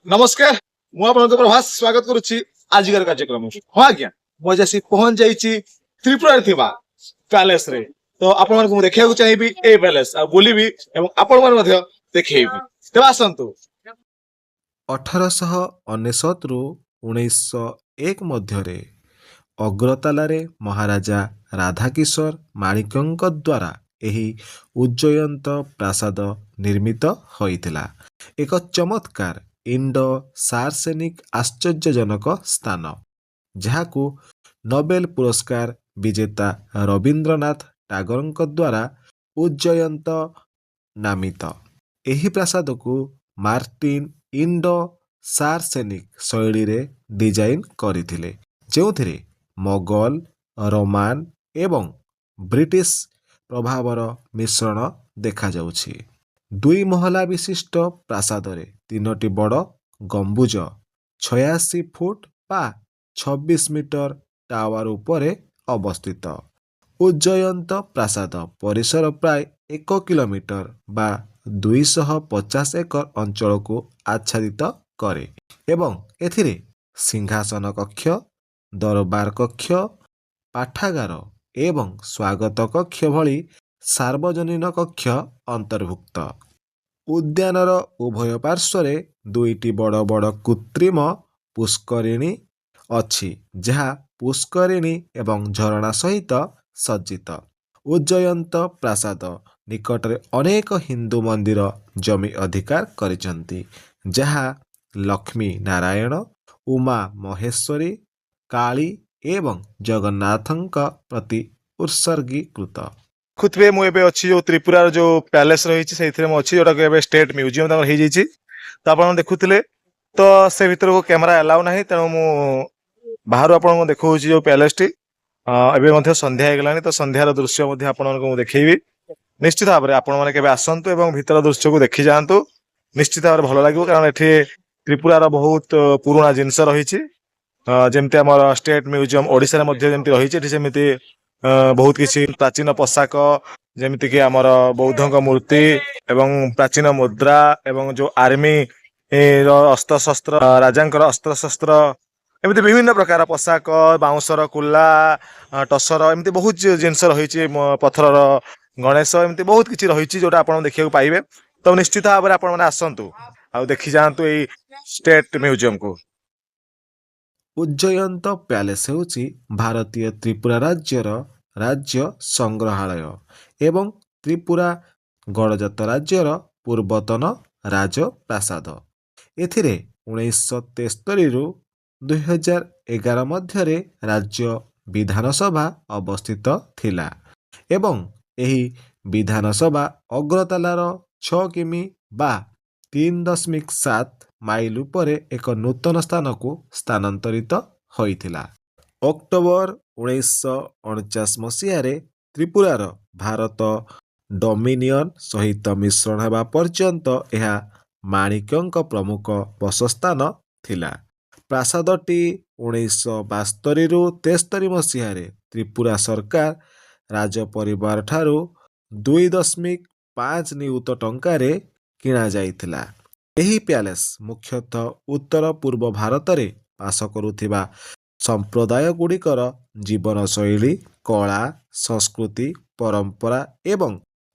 नमस्कार ମୁଁ ଆପଣଙ୍କ ପ୍ରଭାସ ସ୍ୱାଗତ କରୁଛି ଆଜିକାର କାର୍ଯ୍ୟକ୍ରମକୁ। ହଁ ଆଜ୍ଞା, ମୁଁ ଆଜି ଆସି ପହଞ୍ଚି ଯାଇଛି ତ୍ରିପୁରାରେ ଥିବା ପ୍ୟାଲେସ ରେ। ତ ଆପଣମାନଙ୍କୁ ମୁଁ ଦେଖିବାକୁ ଚାହିଁବି ଏ ପ୍ୟାଲେସ ଆଉ ବୁଲିବି ଏବଂ ଆପଣମାନେ ମଧ୍ୟ ଦେଖେଇବି। ତେବେ ଆସନ୍ତୁ। 1899ରୁ 1901 ମଧ୍ୟରେ ଅଗ୍ରତାଲାରେ ମହାରାଜା ରାଧାକିଶୋର ମାଣିକ୍ୟଙ୍କ ଦ୍ୱାରା ଏହି ଉଜ୍ଜୟନ୍ତ ପ୍ରାସାଦ ନିର୍ମିତ ହୋଇଥିଲା। ଏକ ଚମତ୍କାର ଇଣ୍ଡୋ ସାର୍ସେନିକ ଆଶ୍ଚର୍ଯ୍ୟଜନକ ସ୍ଥାନ, ଯାହାକୁ ନୋବେଲ ପୁରସ୍କାର ବିଜେତା ରବୀନ୍ଦ୍ରନାଥ ଟାଗୋରଙ୍କ ଦ୍ୱାରା ଉଜ୍ଜୟନ୍ତ ନାମିତ। ଏହି ପ୍ରାସାଦକୁ ମାର୍ଟିନ ଇଣ୍ଡୋ ସାର୍ସେନିକ ଶୈଳୀରେ ଡିଜାଇନ କରିଥିଲେ, ଯେଉଁଥିରେ ମୋଗଲ, ରୋମାନ ଏବଂ ବ୍ରିଟିଶ ପ୍ରଭାବର ମିଶ୍ରଣ ଦେଖାଯାଉଛି। ଦୁଇ ମହଲା ବିଶିଷ୍ଟ ପ୍ରାସାଦରେ ତିନୋଟି ବଡ଼ ଗମ୍ବୁଜ 86 ଫୁଟ ବା 26 ମିଟର ଟାୱାର ଉପରେ ଅବସ୍ଥିତ। ଉଜ୍ଜୟନ୍ତ ପ୍ରାସାଦ ପରିସର ପ୍ରାୟ 1 କିଲୋମିଟର ବା 250 ଏକର ଅଞ୍ଚଳକୁ ଆଚ୍ଛାଦିତ କରେ ଏବଂ ଏଥିରେ ସିଂହାସନ କକ୍ଷ, ଦରବାର କକ୍ଷ, ପାଠାଗାର ଏବଂ ସ୍ୱାଗତ କକ୍ଷ ଭଳି ସାର୍ବଜନୀନ କକ୍ଷ ଅନ୍ତର୍ଭୁକ୍ତ। ଉଦ୍ୟାନର ଉଭୟ ପାର୍ଶ୍ୱରେ ଦୁଇଟି ବଡ଼ ବଡ଼ କୃତ୍ରିମ ପୁଷ୍କରିଣୀ ଅଛି, ଯାହା ପୁଷ୍କରିଣୀ ଏବଂ ଝରଣା ସହିତ ସଜ୍ଜିତ। ଉଜ୍ଜୟନ୍ତ ପ୍ରାସାଦ ନିକଟରେ ଅନେକ ହିନ୍ଦୁ ମନ୍ଦିର ଜମି ଅଧିକାର କରିଛନ୍ତି, ଯାହା ଲକ୍ଷ୍ମୀ ନାରାୟଣ, ଉମା ମହେଶ୍ୱରୀ, କାଳୀ ଏବଂ ଜଗନ୍ନାଥଙ୍କ ପ୍ରତି ଉତ୍ସର୍ଗୀକୃତ। ଦେଖୁଥିବେ ମୁଁ ଏବେ ଅଛି ଯୋଉ ତ୍ରିପୁରାର ଯୋଉ ପ୍ୟାଲେସ ରହିଛି ସେଇଥିରେ ମୁଁ ଅଛି, ଯୋଉଟାକୁ ଏବେ ଷ୍ଟେଟ ମ୍ୟୁଜିୟମ ତାଙ୍କର ହେଇଯାଇଛି। ତ ଆପଣ ଦେଖୁଥିଲେ, ତ ସେ ଭିତରକୁ କ୍ୟାମେରା ଆଲାଉ ନାହିଁ, ତେଣୁ ମୁଁ ବାହାରୁ ଆପଣଙ୍କୁ ଦେଖଉଛି ଯୋଉ ପ୍ୟାଲେସଟି। ଏବେ ମଧ୍ୟ ସନ୍ଧ୍ୟା ହେଇଗଲାଣି, ତ ସନ୍ଧ୍ୟାର ଦୃଶ୍ୟ ମଧ୍ୟ ଆପଣମାନଙ୍କୁ ମୁଁ ଦେଖେଇବି। ନିଶ୍ଚିତ ଭାବରେ ଆପଣମାନେ କେବେ ଆସନ୍ତୁ ଏବଂ ଭିତର ଦୃଶ୍ୟକୁ ଦେଖି ଯାଆନ୍ତୁ। ନିଶ୍ଚିତ ଭାବରେ ଭଲ ଲାଗିବ, କାରଣ ଏଠି ତ୍ରିପୁରାର ବହୁତ ପୁରୁଣା ଜିନିଷ ରହିଛି। ଯେମିତି ଆମର ଷ୍ଟେଟ ମ୍ୟୁଜିୟମ ଓଡ଼ିଶାରେ ମଧ୍ୟ ଯେମିତି ରହିଛି, ଏଠି ସେମିତି ବହୁତ କିଛି ପ୍ରାଚୀନ ପୋଷାକ, ଯେମିତିକି ଆମର ବୌଦ୍ଧଙ୍କ ମୂର୍ତ୍ତି ଏବଂ ପ୍ରାଚୀନ ମୁଦ୍ରା ଏବଂ ଯୋଉ ଆର୍ମି ର ଅସ୍ତ୍ରଶସ୍ତ୍ର, ରାଜାଙ୍କର ଅସ୍ତ୍ରଶସ୍ତ୍ର, ଏମିତି ବିଭିନ୍ନ ପ୍ରକାର ପୋଷାକ, ବାଉଁଶର କୁଲା, ଟସର, ଏମିତି ବହୁତ ଜିନିଷ ରହିଛି। ପଥରର ଗଣେଶ, ଏମିତି ବହୁତ କିଛି ରହିଛି ଯୋଉଟା ଆପଣ ଦେଖିବାକୁ ପାଇବେ। ତ ନିଶ୍ଚିତ ଭାବରେ ଆପଣମାନେ ଆସନ୍ତୁ ଆଉ ଦେଖି ଯାଆନ୍ତୁ ଏଇ ଷ୍ଟେଟ ମ୍ୟୁଜିୟମକୁ। ଉଜ୍ଜୟନ୍ତ ପ୍ୟାଲେସ ହେଉଛି ଭାରତୀୟ ତ୍ରିପୁରା ରାଜ୍ୟର ରାଜ୍ୟ ସଂଗ୍ରହାଳୟ ଏବଂ ତ୍ରିପୁରା ଗଡ଼ଜାତ ରାଜ୍ୟର ପୂର୍ବତନ ରାଜପ୍ରାସାଦ। ଏଥିରେ 1973ରୁ 2011 ମଧ୍ୟରେ ରାଜ୍ୟ ବିଧାନସଭା ଅବସ୍ଥିତ ଥିଲା ଏବଂ ଏହି ବିଧାନସଭା ଅଗ୍ରତାଲାର 6 କିମି ବା 3.7 ମାଇଲ ଉପରେ ଏକ ନୂତନ ସ୍ଥାନକୁ ସ୍ଥାନାନ୍ତରିତ ହୋଇଥିଲା। ଅକ୍ଟୋବର 1949 ମସିହାରେ ତ୍ରିପୁରାର ଭାରତ ଡୋମିନିଅନ ସହିତ ମିଶ୍ରଣ ହେବା ପର୍ଯ୍ୟନ୍ତ ଏହା ମାଣିକ୍ୟଙ୍କ ପ୍ରମୁଖ ବସସ୍ଥାନ ଥିଲା। ପ୍ରାସାଦଟି 1972ରୁ 73 ମସିହାରେ ତ୍ରିପୁରା ସରକାର ରାଜପରିବାର ଠାରୁ 2.5 ନିୟୁତ ଟଙ୍କାରେ କିଣାଯାଇଥିଲା। ଏହି ପ୍ୟାଲେସ ମୁଖ୍ୟତଃ ଉତ୍ତର ପୂର୍ବ ଭାରତରେ ବାସ କରୁଥିବା ସମ୍ପ୍ରଦାୟଗୁଡ଼ିକର ଜୀବନଶୈଳୀ, କଳା, ସଂସ୍କୃତି, ପରମ୍ପରା ଏବଂ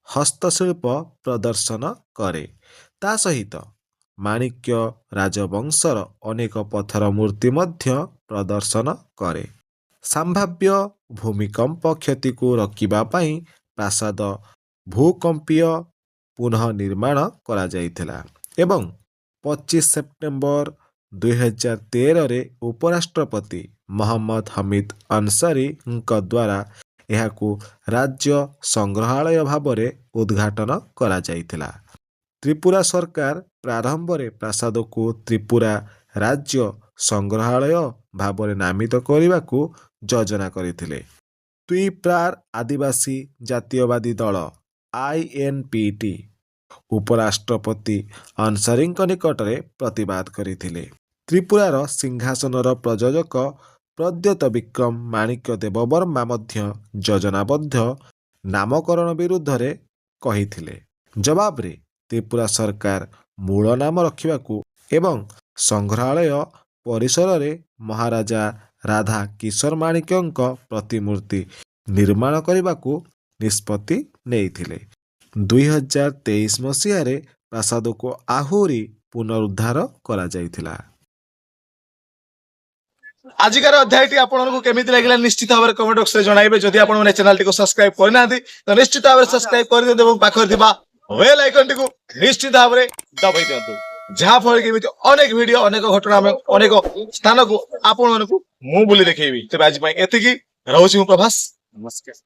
ହସ୍ତଶିଳ୍ପ ପ୍ରଦର୍ଶନ କରେ। ତା ସହିତ ମାଣିକ୍ୟ ରାଜବଂଶର ଅନେକ ପଥର ମୂର୍ତ୍ତି ମଧ୍ୟ ପ୍ରଦର୍ଶନ କରେ। ସମ୍ଭାବ୍ୟ ଭୂମିକମ୍ପ କ୍ଷତିକୁ ରୋକିବା ପାଇଁ ପ୍ରାସାଦ ଭୂକମ୍ପୀୟ ପୁନଃନିର୍ମାଣ କରାଯାଇଥିଲା ଏବଂ 25 ସେପ୍ଟେମ୍ବର 2013ରେ ଉପରାଷ୍ଟ୍ରପତି ମହମ୍ମଦ ହମିଦ ଅନସାରୀଙ୍କ ଦ୍ୱାରା ଏହାକୁ ରାଜ୍ୟ ସଂଗ୍ରହାଳୟ ଭାବରେ ଉଦ୍ଘାଟନ କରାଯାଇଥିଲା। ତ୍ରିପୁରା ସରକାର ପ୍ରାରମ୍ଭରେ ପ୍ରାସାଦକୁ ତ୍ରିପୁରା ରାଜ୍ୟ ସଂଗ୍ରହାଳୟ ଭାବରେ ନାମିତ କରିବାକୁ ଯୋଜନା କରିଥିଲେ। ତ୍ରିପ୍ରାର ଆଦିବାସୀ ଜାତୀୟବାଦୀ ଦଳ INPT ଉପରାଷ୍ଟ୍ରପତି ଅନସାରୀଙ୍କ ନିକଟରେ ପ୍ରତିବାଦ କରିଥିଲେ। ତ୍ରିପୁରାର ସିଂହାସନର ପ୍ରଯୋଜକ ପ୍ରଦ୍ୟୋତ ବିକ୍ରମ ମାଣିକ୍ୟ ଦେବବର୍ମା ମଧ୍ୟ ଯୋଜନାବଦ୍ଧ ନାମକରଣ ବିରୁଦ୍ଧରେ କହିଥିଲେ। ଜବାବରେ ତ୍ରିପୁରା ସରକାର ମୂଳ ନାମ ରଖିବାକୁ ଏବଂ ସଂଗ୍ରହାଳୟ ପରିସରରେ ମହାରାଜା ରାଧା କିଶୋର ମାଣିକ୍ୟଙ୍କ ପ୍ରତିମୂର୍ତ୍ତି ନିର୍ମାଣ କରିବାକୁ ନିଷ୍ପତ୍ତି ନେଇଥିଲେ। 2023 ମସିହାରେ ପ୍ରାସାଦକୁ ଆହୁରି ପୁନରୁଦ୍ଧାର କରାଯାଇଥିଲା। ଆଜିକାର ଅଧ୍ୟାୟଟି ଆପଣଙ୍କୁ କେମିତି ଲାଗିଲା ନିଶ୍ଚିତ ଭାବରେ କମେଣ୍ଟ ବକ୍ସରେ ଜଣାଇବେ। ଯଦି ଆପଣ ମାନେ ଚ୍ୟାନେଲଟିକୁ ସବସ୍କ୍ରାଇବ କରିନାହାନ୍ତି ତ ନିଶ୍ଚିତ ଭାବରେ ସବସ୍କ୍ରାଇବ କରିଦିଅନ୍ତୁ ଏବଂ ପାଖରେ ଥିବା ବେଲ ଆଇକନଟିକୁ ନିଶ୍ଚିତ ଭାବରେ ଦବାଇ ଦିଅନ୍ତୁ, ଯାହା ଫଳରେ କି ଏମିତି ଅନେକ ଭିଡିଓ, ଅନେକ ଘଟଣା, ଅନେକ ସ୍ଥାନକୁ ଆପଣମାନଙ୍କୁ ମୁଁ ବୁଲି ଦେଖେଇବି। ତେବେ ଆଜି ପାଇଁ ଏତିକି, ରହୁଛି ମୁଁ ପ୍ରଭାସ, ନମସ୍କାର।